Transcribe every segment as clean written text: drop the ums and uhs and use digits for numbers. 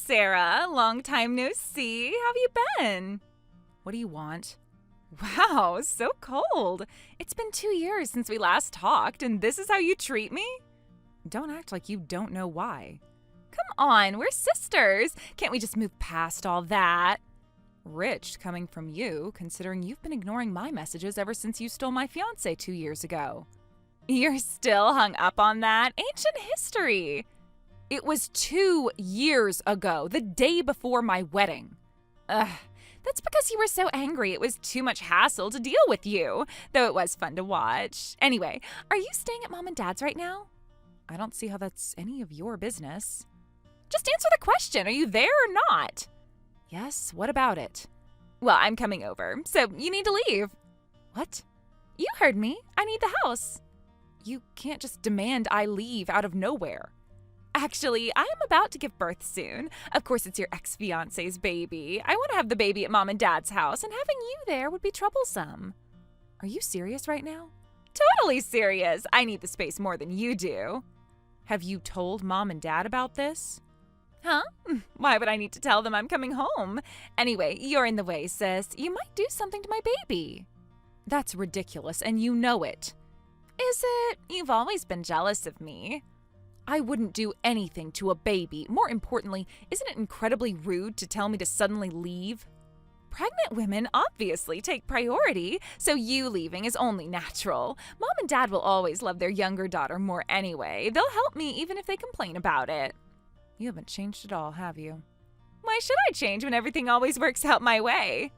Sarah. Long time no see. How have you been? What do you want? Wow, so cold. It's been 2 years since we last talked, and this is how you treat me? Don't act like you don't know why. Come on, we're sisters. Can't we just move past all that? Rich coming from you, considering you've been ignoring my messages ever since you stole my fiancé 2 years ago. You're still hung up on that? Ancient history. It was 2 years ago, the day before my wedding. Ugh, that's because you were so angry it was too much hassle to deal with you, though it was fun to watch. Anyway, are you staying at Mom and Dad's right now? I don't see how that's any of your business. Just answer the question. Are you there or not? Yes, what about it? Well, I'm coming over, so you need to leave. What? You heard me. I need the house. You can't just demand I leave out of nowhere. Actually, I am about to give birth soon. Of course, it's your ex-fiancé's baby. I want to have the baby at Mom and Dad's house, and having you there would be troublesome. Are you serious right now? Totally serious. I need the space more than you do. Have you told Mom and Dad about this? Huh? Why would I need to tell them I'm coming home? Anyway, you're in the way, sis. You might do something to my baby. That's ridiculous, and you know it. Is it? You've always been jealous of me. I wouldn't do anything to a baby. More importantly, isn't it incredibly rude to tell me to suddenly leave? Pregnant women obviously take priority, so you leaving is only natural. Mom and Dad will always love their younger daughter more anyway. They'll help me even if they complain about it. You haven't changed at all, have you? Why should I change when everything always works out my way?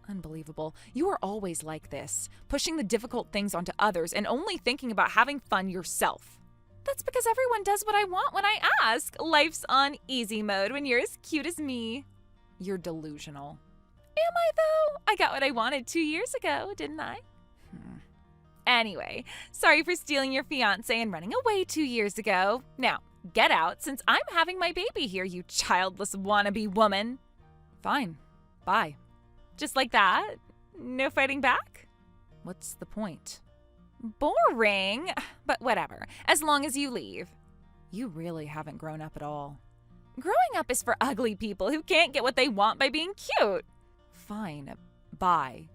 Unbelievable. You are always like this, pushing the difficult things onto others and only thinking about having fun yourself. That's because everyone does what I want when I ask. Life's on easy mode when you're as cute as me. You're delusional. Am I, though? I got what I wanted 2 years ago, didn't I? Anyway, sorry for stealing your fiancé and running away 2 years ago. Now, get out since I'm having my baby here, you childless wannabe woman. Fine. Bye. Just like that? No fighting back? What's the point? Boring. But whatever, as long as you leave. You really haven't grown up at all. Growing up is for ugly people who can't get what they want by being cute. Fine. Bye.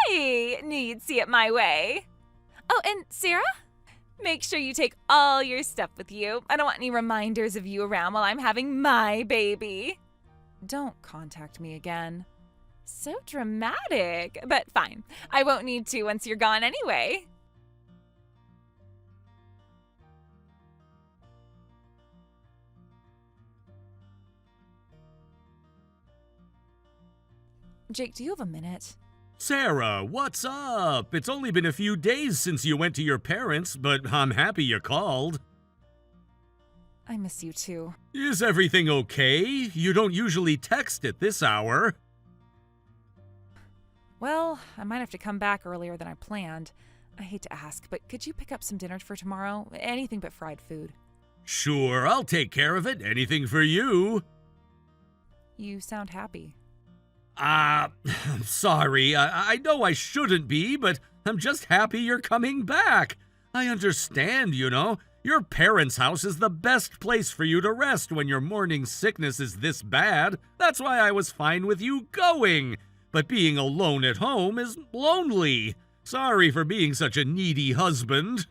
Yay! Knew you'd see it my way. Oh, and Sarah? Make sure you take all your stuff with you. I don't want any reminders of you around while I'm having my baby. Don't contact me again. So dramatic. But fine. I won't need to once you're gone anyway. Jake, do you have a minute? Sarah, what's up? It's only been a few days since you went to your parents', but I'm happy you called. I miss you too. Is everything okay? You don't usually text at this hour. Well, I might have to come back earlier than I planned. I hate to ask, but could you pick up some dinner for tomorrow? Anything but fried food. Sure, I'll take care of it. Anything for you. You sound happy. I'm sorry. I know I shouldn't be, but I'm just happy you're coming back. I understand, you know. Your parents' house is the best place for you to rest when your morning sickness is this bad. That's why I was fine with you going. But being alone at home is lonely. Sorry for being such a needy husband.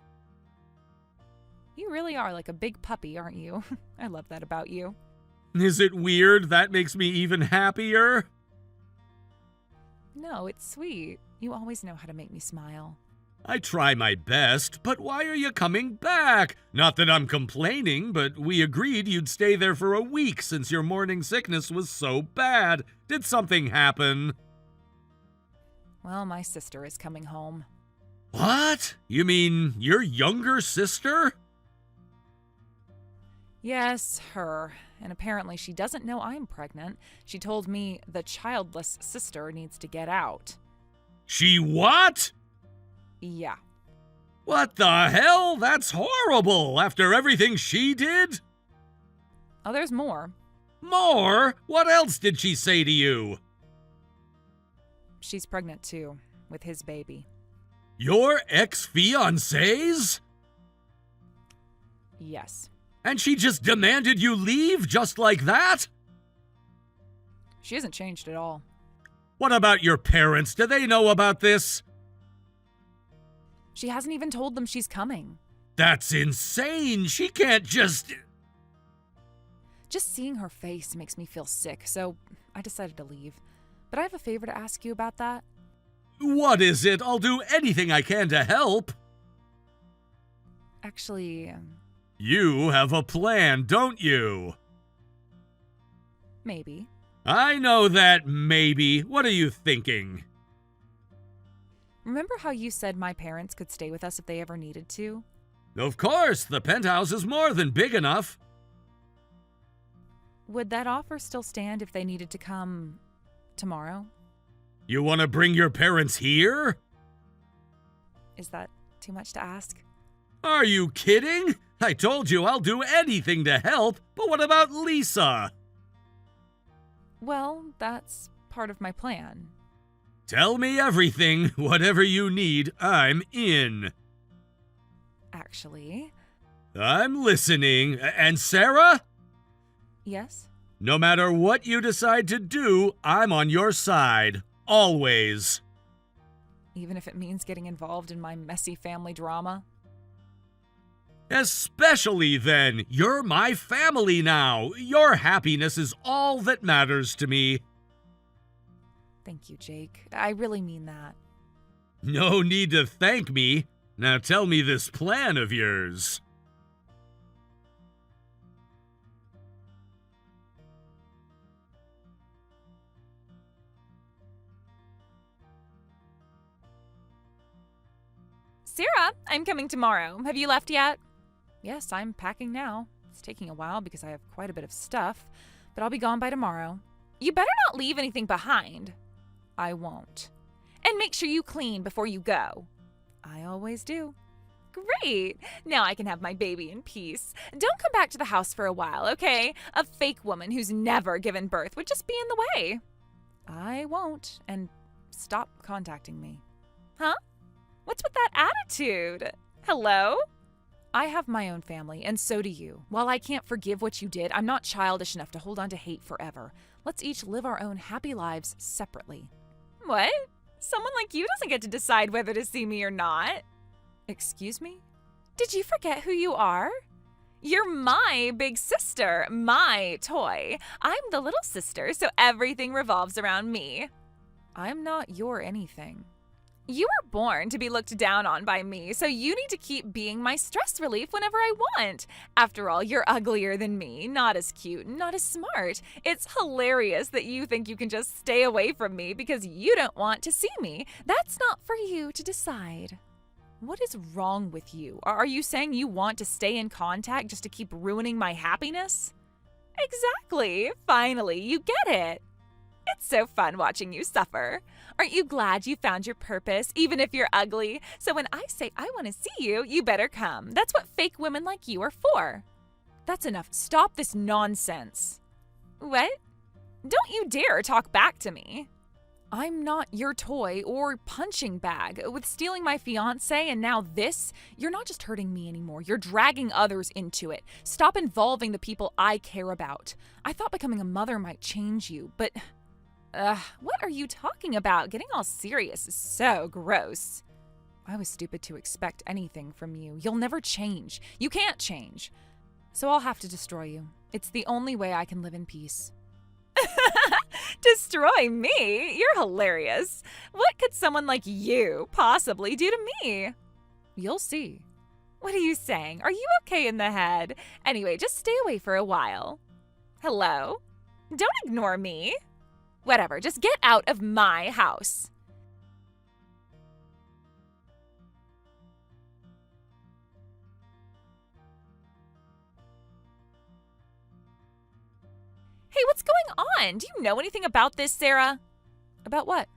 You really are like a big puppy, aren't you? I love that about you. Is it weird that makes me even happier? No, it's sweet. You always know how to make me smile. I try my best, but why are you coming back? Not that I'm complaining, but we agreed you'd stay there for a week since your morning sickness was so bad. Did something happen? Well, my sister is coming home. What? You mean your younger sister? Yes, her. And apparently she doesn't know I'm pregnant. She told me the childless sister needs to get out. She what? Yeah. What the hell? That's horrible, after everything she did? Oh, there's more. More? What else did she say to you? She's pregnant too, with his baby. Your ex-fiancé's? Yes. And she just demanded you leave just like that? She hasn't changed at all. What about your parents? Do they know about this? She hasn't even told them she's coming. That's insane. She can't just... Just seeing her face makes me feel sick, so I decided to leave. But I have a favor to ask you about that. What is it? I'll do anything I can to help. Actually, You have a plan, don't you? maybe. I know that maybe. What are you thinking? Remember how you said my parents could stay with us if they ever needed to? Of course, the penthouse is more than big enough. Would that offer still stand if they needed to come tomorrow? You want to bring your parents here? Is that too much to ask? Are you kidding? I told you I'll do anything to help, but what about Lisa? Well, that's part of my plan. Tell me everything. Whatever you need, I'm in. Actually, I'm listening. And Sarah? yes? No matter what you decide to do, I'm on your side. Always. Even if it means getting involved in my messy family drama? Especially then. You're my family now. Your happiness is all that matters to me. Thank you, Jake. I really mean that. No need to thank me. Now tell me this plan of yours. Sarah, I'm coming tomorrow. Have you left yet? Yes, I'm packing now. It's taking a while because I have quite a bit of stuff, but I'll be gone by tomorrow. You better not leave anything behind. I won't. And make sure you clean before you go. I always do. Great. Now I can have my baby in peace. Don't come back to the house for a while, okay? A fake woman who's never given birth would just be in the way. I won't. And stop contacting me. Huh? What's with that attitude? Hello? I have my own family, and so do you. While I can't forgive what you did, I'm not childish enough to hold on to hate forever. Let's each live our own happy lives separately. What? Someone like you doesn't get to decide whether to see me or not. Excuse me? Did you forget who you are? You're my big sister, my toy. I'm the little sister, so everything revolves around me. I'm not your anything. You were born to be looked down on by me, so you need to keep being my stress relief whenever I want. After all, you're uglier than me, not as cute, not as smart. It's hilarious that you think you can just stay away from me because you don't want to see me. That's not for you to decide. What is wrong with you? Are you saying you want to stay in contact just to keep ruining my happiness? Exactly. Finally, you get it. It's so fun watching you suffer. Aren't you glad you found your purpose, even if you're ugly? So when I say I want to see you, you better come. That's what fake women like you are for. That's enough. Stop this nonsense. What? Don't you dare talk back to me. I'm not your toy or punching bag. With stealing my fiancé and now this, you're not just hurting me anymore. You're dragging others into it. Stop involving the people I care about. I thought becoming a mother might change you, but... what are you talking about? Getting all serious is so gross. I was stupid to expect anything from you. You'll never change. You can't change. So I'll have to destroy you. It's the only way I can live in peace. Destroy me? You're hilarious. What could someone like you possibly do to me? You'll see. What are you saying? Are you okay in the head? Anyway, just stay away for a while. Hello? Don't ignore me. Whatever, just get out of my house. Hey, what's going on? Do you know anything about this, Sarah? About what?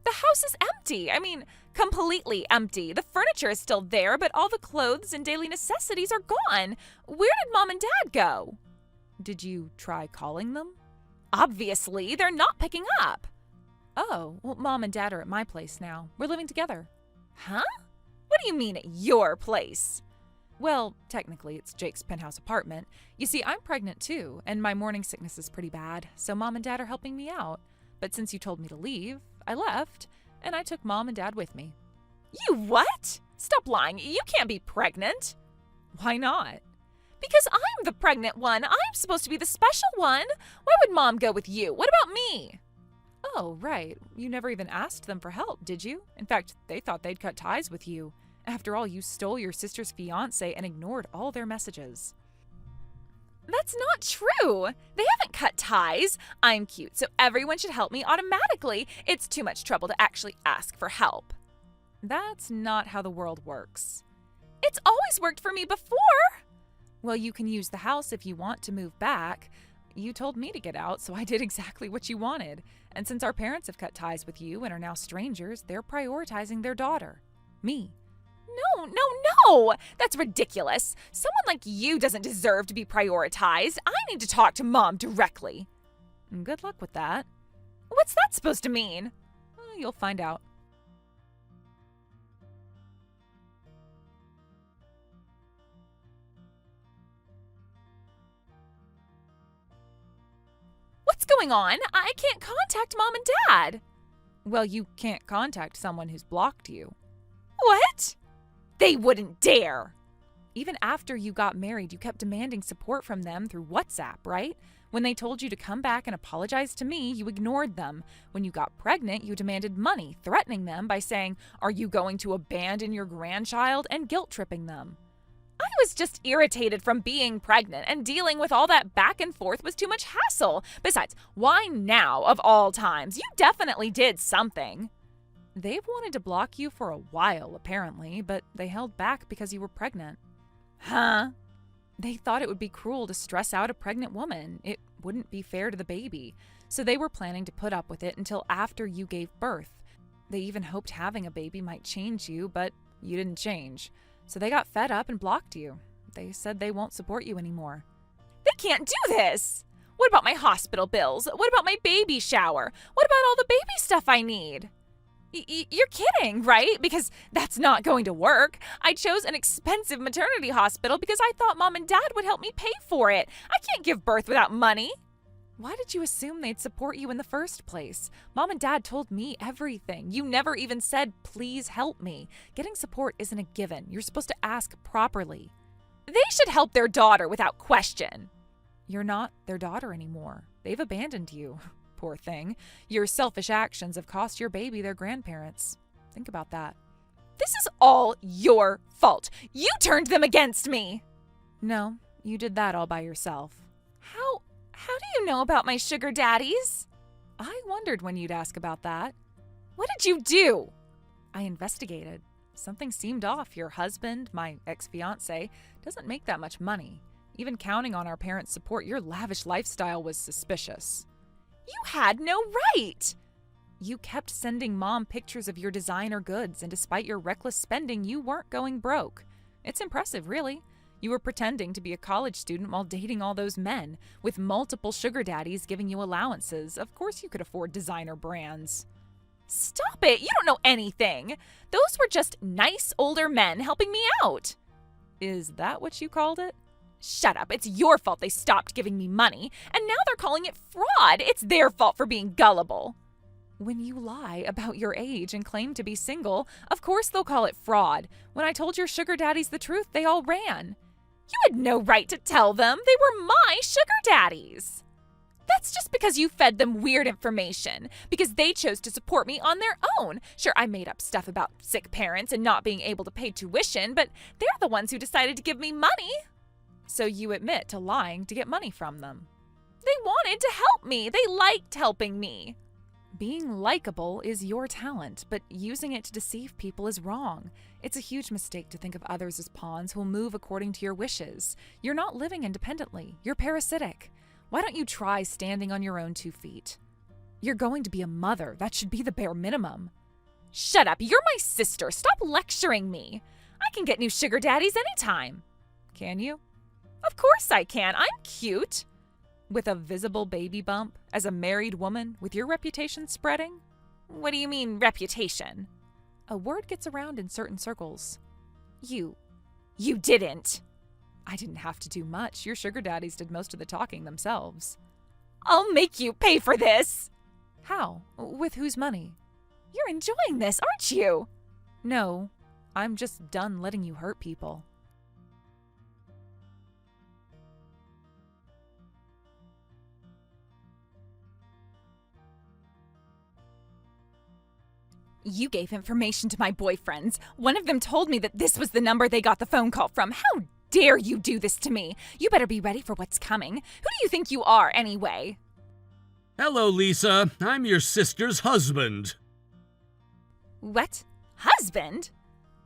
The house is empty. I mean, completely empty. The furniture is still there, but all the clothes and daily necessities are gone. Where did Mom and Dad go? Did you try calling them? Obviously, they're not picking up. Oh, well, Mom and Dad are at my place now. We're living together. Huh? What do you mean at your place? Well, technically, it's Jake's penthouse apartment. You see, I'm pregnant too, and my morning sickness is pretty bad, so Mom and Dad are helping me out. But since you told me to leave, I left, and I took Mom and Dad with me. You what? Stop lying. You can't be pregnant. Why not? Because I'm the pregnant one. I'm supposed to be the special one. Why would Mom go with you? What about me? Oh, right. You never even asked them for help, did you? In fact, they thought they'd cut ties with you. After all, you stole your sister's fiancé and ignored all their messages. That's not true. They haven't cut ties. I'm cute, so everyone should help me automatically. It's too much trouble to actually ask for help. That's not how the world works. It's always worked for me before. Well, you can use the house if you want to move back. You told me to get out, so I did exactly what you wanted. And since our parents have cut ties with you and are now strangers, they're prioritizing their daughter, me. No. That's ridiculous. Someone like you doesn't deserve to be prioritized. I need to talk to Mom directly. Good luck with that. What's that supposed to mean? You'll find out. What's going on? I can't contact Mom and Dad. Well, you can't contact someone who's blocked you. What? They wouldn't dare. Even after you got married, you kept demanding support from them through WhatsApp, right? When they told you to come back and apologize to me, you ignored them. When you got pregnant, you demanded money, threatening them by saying, "Are you going to abandon your grandchild?" and guilt-tripping them. I was just irritated from being pregnant, and dealing with all that back and forth was too much hassle. Besides, why now of all times? You definitely did something. They've wanted to block you for a while, apparently, but they held back because you were pregnant. Huh? They thought it would be cruel to stress out a pregnant woman. It wouldn't be fair to the baby. So they were planning to put up with it until after you gave birth. They even hoped having a baby might change you, but you didn't change. So they got fed up and blocked you. They said they won't support you anymore. They can't do this! What about my hospital bills? What about my baby shower? What about all the baby stuff I need? You're kidding, right? Because that's not going to work. I chose an expensive maternity hospital because I thought Mom and Dad would help me pay for it. I can't give birth without money. Why did you assume they'd support you in the first place? Mom and Dad told me everything. You never even said, "Please help me." Getting support isn't a given. You're supposed to ask properly. They should help their daughter without question. You're not their daughter anymore. They've abandoned you. Poor thing. Your selfish actions have cost your baby their grandparents. Think about that. This is all your fault. You turned them against me. No, you did that all by yourself. How do you know about my sugar daddies? I wondered when you'd ask about that. What did you do? I investigated. Something seemed off. Your husband, my ex-fiancé, doesn't make that much money. Even counting on our parents' support, your lavish lifestyle was suspicious. You had no right! You kept sending Mom pictures of your designer goods, and despite your reckless spending, you weren't going broke. It's impressive, really. You were pretending to be a college student while dating all those men, with multiple sugar daddies giving you allowances. Of course you could afford designer brands. Stop it! You don't know anything! Those were just nice older men helping me out. Is that what you called it? Shut up. It's your fault they stopped giving me money, and now they're calling it fraud. It's their fault for being gullible. When you lie about your age and claim to be single, of course they'll call it fraud. When I told your sugar daddies the truth, they all ran. You had no right to tell them. They were my sugar daddies. That's just because you fed them weird information, because they chose to support me on their own. Sure, I made up stuff about sick parents and not being able to pay tuition, but they're the ones who decided to give me money. So you admit to lying to get money from them. They wanted to help me. They liked helping me. Being likable is your talent, but using it to deceive people is wrong. It's a huge mistake to think of others as pawns who'll move according to your wishes. You're not living independently. You're parasitic. Why don't you try standing on your own 2 feet? You're going to be a mother. That should be the bare minimum. Shut up. You're my sister. Stop lecturing me. I can get new sugar daddies anytime. Can you? Of course I can. I'm cute. With a visible baby bump, as a married woman, with your reputation spreading? What do you mean, reputation? A word gets around in certain circles. You You didn't. I didn't have to do much. Your sugar daddies did most of the talking themselves. I'll make you pay for this. How? With whose money? You're enjoying this, aren't you? No, I'm just done letting you hurt people. You gave information to my boyfriends. One of them told me that this was the number they got the phone call from. How dare you do this to me? You better be ready for what's coming. Who do you think you are, anyway? Hello, Lisa. I'm your sister's husband. What? Husband?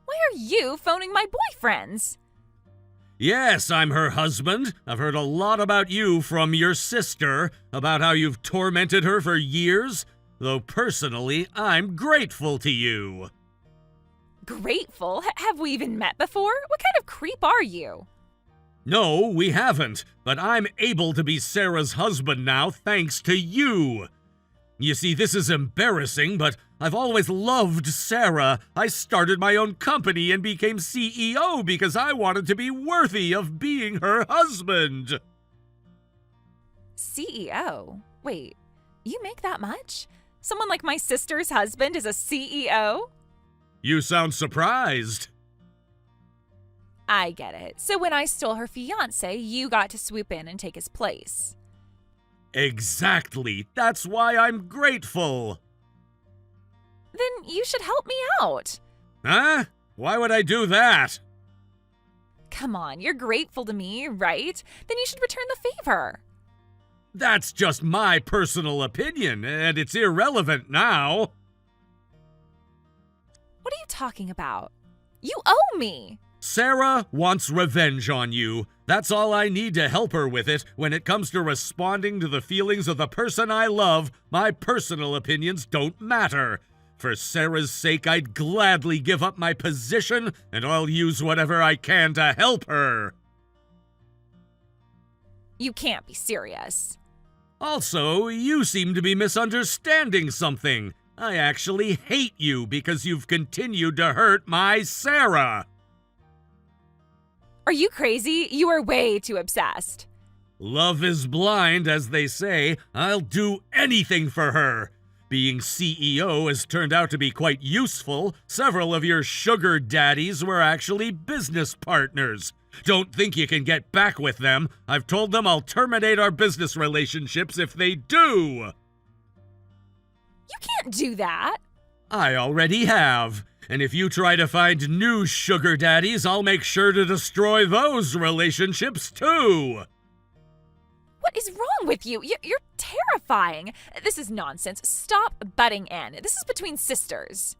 Why are you phoning my boyfriends? Yes, I'm her husband. I've heard a lot about you from your sister, about how you've tormented her for years. Though personally, I'm grateful to you. Grateful? Have we even met before? What kind of creep are you? No, we haven't, but I'm able to be Sarah's husband now thanks to you. You see, this is embarrassing, but I've always loved Sarah. I started my own company and became CEO because I wanted to be worthy of being her husband. CEO? Wait, you make that much? Someone like my sister's husband is a CEO? You sound surprised. I get it. So when I stole her fiancé, you got to swoop in and take his place. Exactly. That's why I'm grateful. Then you should help me out. Huh? Why would I do that? Come on, you're grateful to me, right? Then you should return the favor. That's just my personal opinion, and it's irrelevant now. What are you talking about? You owe me. Sarah wants revenge on you. That's all I need to help her with it. When it comes to responding to the feelings of the person I love, my personal opinions don't matter. For Sarah's sake, I'd gladly give up my position, and I'll use whatever I can to help her. You can't be serious. Also, you seem to be misunderstanding something. I actually hate you because you've continued to hurt my Sarah. Are you crazy? You are way too obsessed. Love is blind, as they say. I'll do anything for her. Being CEO has turned out to be quite useful. Several of your sugar daddies were actually business partners. Don't think you can get back with them. I've told them I'll terminate our business relationships if they do. You can't do that. I already have. And if you try to find new sugar daddies, I'll make sure to destroy those relationships too. What is wrong with you? You're terrifying. This is nonsense. Stop butting in. This is between sisters.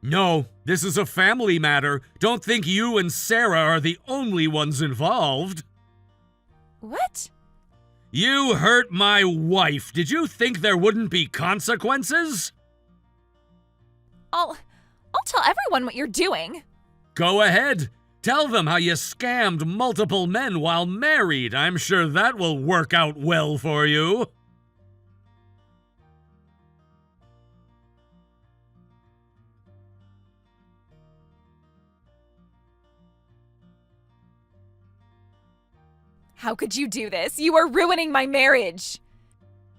No, this is a family matter. Don't think you and Sarah are the only ones involved. What? You hurt my wife. Did you think there wouldn't be consequences? I'll tell everyone what you're doing. Go ahead. Tell them how you scammed multiple men while married. I'm sure that will work out well for you. How could you do this? You are ruining my marriage.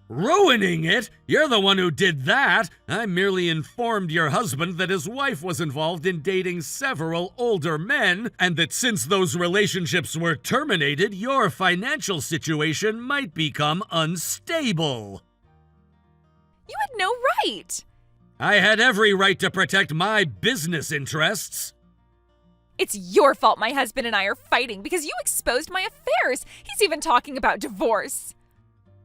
Ruining it? You're the one who did that. I merely informed your husband that his wife was involved in dating several older men, and that since those relationships were terminated, your financial situation might become unstable. You had no right. I had every right to protect my business interests. It's your fault my husband and I are fighting because you exposed my affairs. He's even talking about divorce.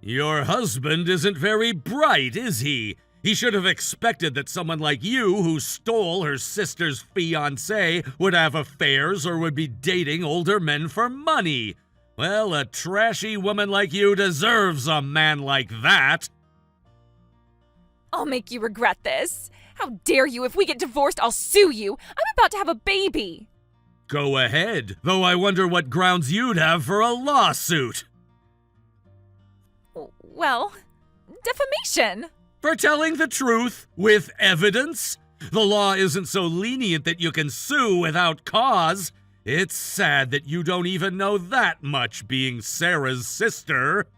Your husband isn't very bright, is he? He should have expected that someone like you, who stole her sister's fiancé, would have affairs or would be dating older men for money. Well, a trashy woman like you deserves a man like that. I'll make you regret this. How dare you? If we get divorced, I'll sue you. I'm about to have a baby. Go ahead, though I wonder what grounds you'd have for a lawsuit. Well, defamation. For telling the truth with evidence? The law isn't so lenient that you can sue without cause. It's sad that you don't even know that much, being Sarah's sister.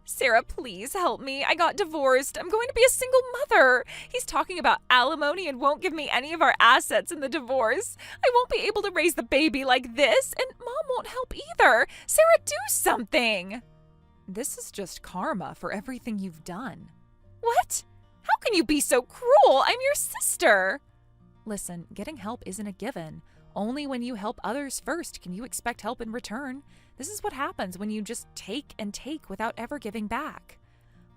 Sarah, please help me. I got divorced. I'm going to be a single mother. He's talking about alimony and won't give me any of our assets in the divorce. I won't be able to raise the baby like this, and Mom won't help either. Sarah, do something. This is just karma for everything you've done. What? How can you be so cruel? I'm your sister. Listen, getting help isn't a given. Only when you help others first can you expect help in return. This is what happens when you just take and take without ever giving back.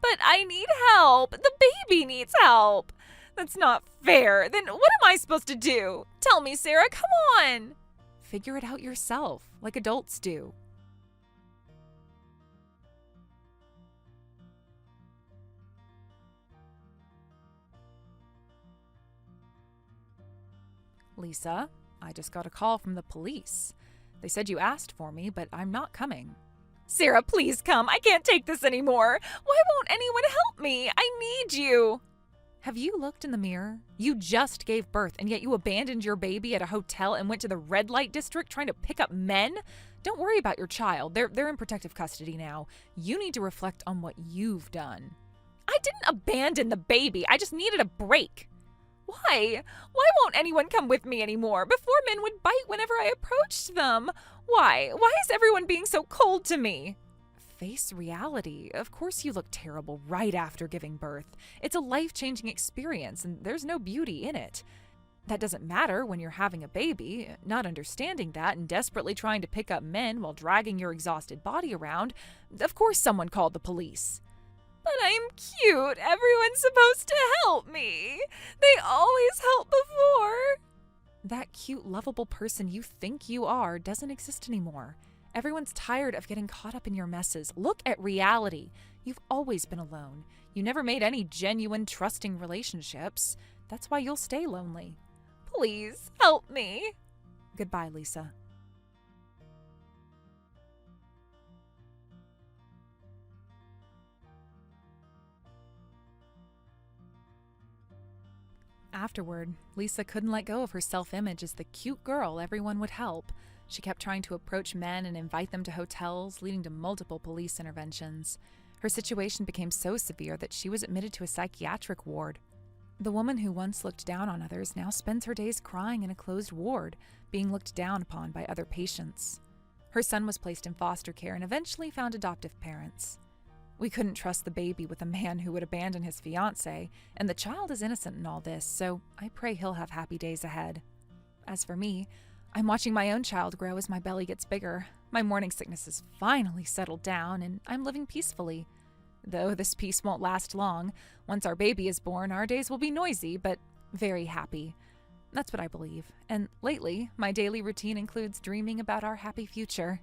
But I need help. The baby needs help. That's not fair. Then what am I supposed to do? Tell me, Sarah, come on. Figure it out yourself, like adults do. Lisa, I just got a call from the police. They said you asked for me, but I'm not coming. Sarah, please come. I can't take this anymore. Why won't anyone help me? I need you. Have you looked in the mirror? You just gave birth, and yet you abandoned your baby at a hotel and went to the red light district trying to pick up men? Don't worry about your child. They're in protective custody now. You need to reflect on what you've done. I didn't abandon the baby. I just needed a break. Why? Why won't anyone come with me anymore? Before, men would bite whenever I approached them. Why? Why is everyone being so cold to me? Face reality. Of course you look terrible right after giving birth. It's a life-changing experience, and there's no beauty in it. That doesn't matter when you're having a baby. Not understanding that and desperately trying to pick up men while dragging your exhausted body around, of course someone called the police. But I'm cute. Everyone's supposed to help me. They always help before. That cute, lovable person you think you are doesn't exist anymore. Everyone's tired of getting caught up in your messes. Look at reality. You've always been alone. You never made any genuine, trusting relationships. That's why you'll stay lonely. Please, help me. Goodbye, Lisa. Afterward, Lisa couldn't let go of her self-image as the cute girl everyone would help. She kept trying to approach men and invite them to hotels, leading to multiple police interventions. Her situation became so severe that she was admitted to a psychiatric ward. The woman who once looked down on others now spends her days crying in a closed ward, being looked down upon by other patients. Her son was placed in foster care and eventually found adoptive parents. We couldn't trust the baby with a man who would abandon his fiancée, and the child is innocent in all this, so I pray he'll have happy days ahead. As for me, I'm watching my own child grow as my belly gets bigger. My morning sickness has finally settled down, and I'm living peacefully. Though this peace won't last long. Once our baby is born, our days will be noisy, but very happy. That's what I believe, and lately, my daily routine includes dreaming about our happy future.